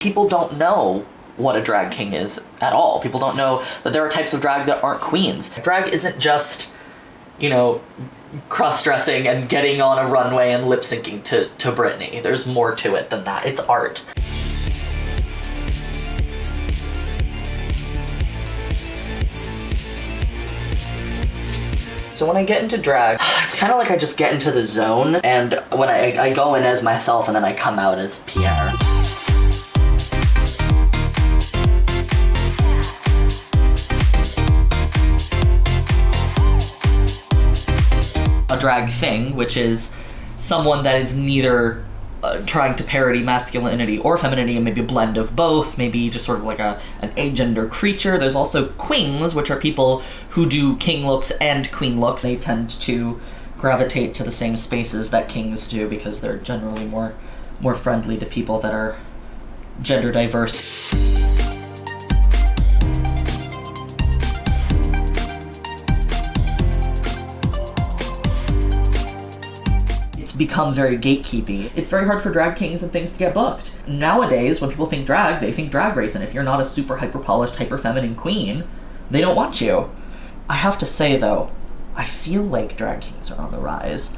People don't know what a drag king is at all. People don't know that there are types of drag that aren't queens. Drag isn't just, cross-dressing and getting on a runway and lip-syncing to Britney. There's more to it than that. It's art. So when I get into drag, it's kind of like I just get into the zone, and when I go in as myself and then I come out as Pierre. A drag thing, which is someone that is neither trying to parody masculinity or femininity, and maybe a blend of both, maybe just sort of like an agender creature. There's also Qwings, which are people who do king looks and queen looks. They tend to gravitate to the same spaces that kings do because they're generally more friendly to people that are gender diverse. Become very gatekeepy. It's very hard for drag kings and things to get booked. Nowadays, when people think drag, they think Drag Race, and if you're not a super hyper-polished, hyper-feminine queen, they don't want you. I have to say, though, I feel like drag kings are on the rise.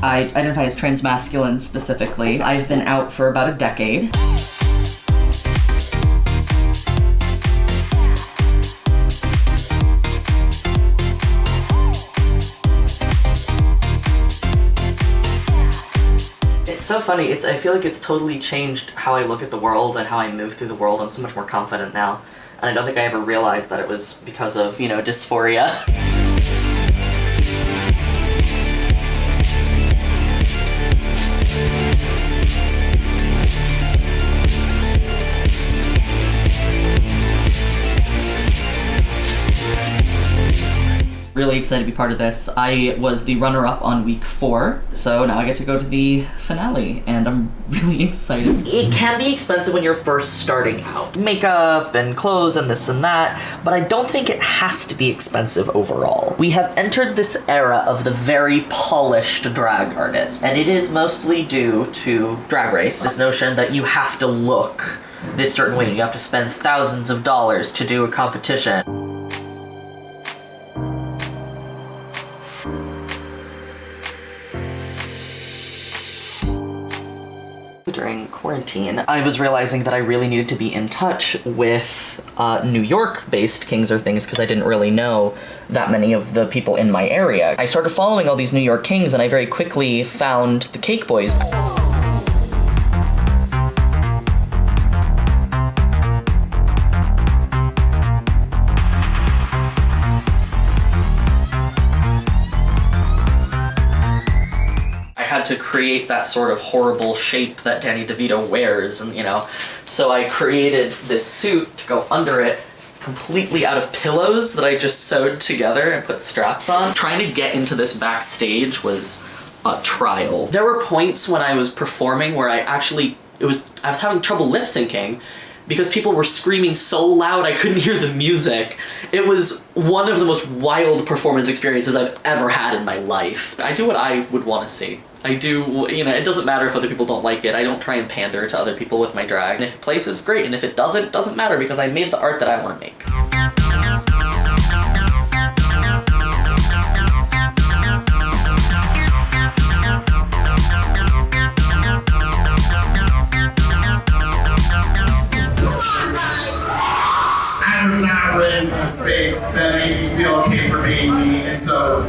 I identify as transmasculine specifically. I've been out for about a decade. It's so funny. I feel like it's totally changed how I look at the world and how I move through the world. I'm so much more confident now. And I don't think I ever realized that it was because of, dysphoria. Really excited to be part of this. I was the runner-up on week 4, so now I get to go to the finale, and I'm really excited. It can be expensive when you're first starting out. Makeup and clothes and this and that, but I don't think it has to be expensive overall. We have entered this era of the very polished drag artist, and it is mostly due to Drag Race. This notion that you have to look this certain way, you have to spend thousands of dollars to do a competition. During quarantine, I was realizing that I really needed to be in touch with New York-based kings or things because I didn't really know that many of the people in my area. I started following all these New York kings and I very quickly found the Cake Boys. Had to create that sort of horrible shape that Danny DeVito wears, and so I created this suit to go under it completely out of pillows that I just sewed together and put straps on. Trying to get into this backstage was a trial. There were points when I was performing where I was having trouble lip syncing because people were screaming so loud I couldn't hear the music. It was one of the most wild performance experiences I've ever had in my life. I do what I would want to see. I do, it doesn't matter if other people don't like it. I don't try and pander to other people with my drag. And if it plays, great. And if it doesn't matter because I made the art that I want to make. I was not raised in a space that made me feel okay for being me, and so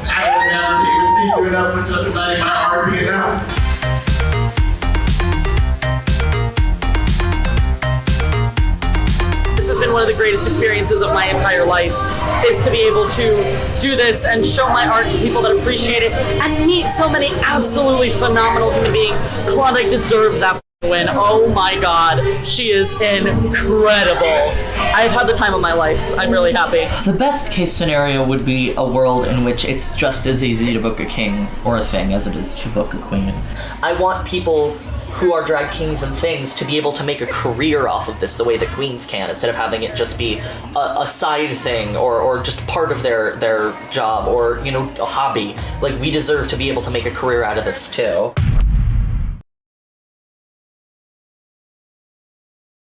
I would never even think you enough for just letting my art be enough. This has been one of the greatest experiences of my entire life, is to be able to do this and show my art to people that appreciate it and meet so many absolutely phenomenal human beings. Klondike deserved that win. Oh my god, she is incredible. I've had the time of my life. I'm really happy. The best case scenario would be a world in which it's just as easy to book a king or a thing as it is to book a queen. I want people who are drag kings and things to be able to make a career off of this the way that Qwings can, instead of having it just be a side thing or just part of their job or, you know, a hobby. Like, we deserve to be able to make a career out of this too.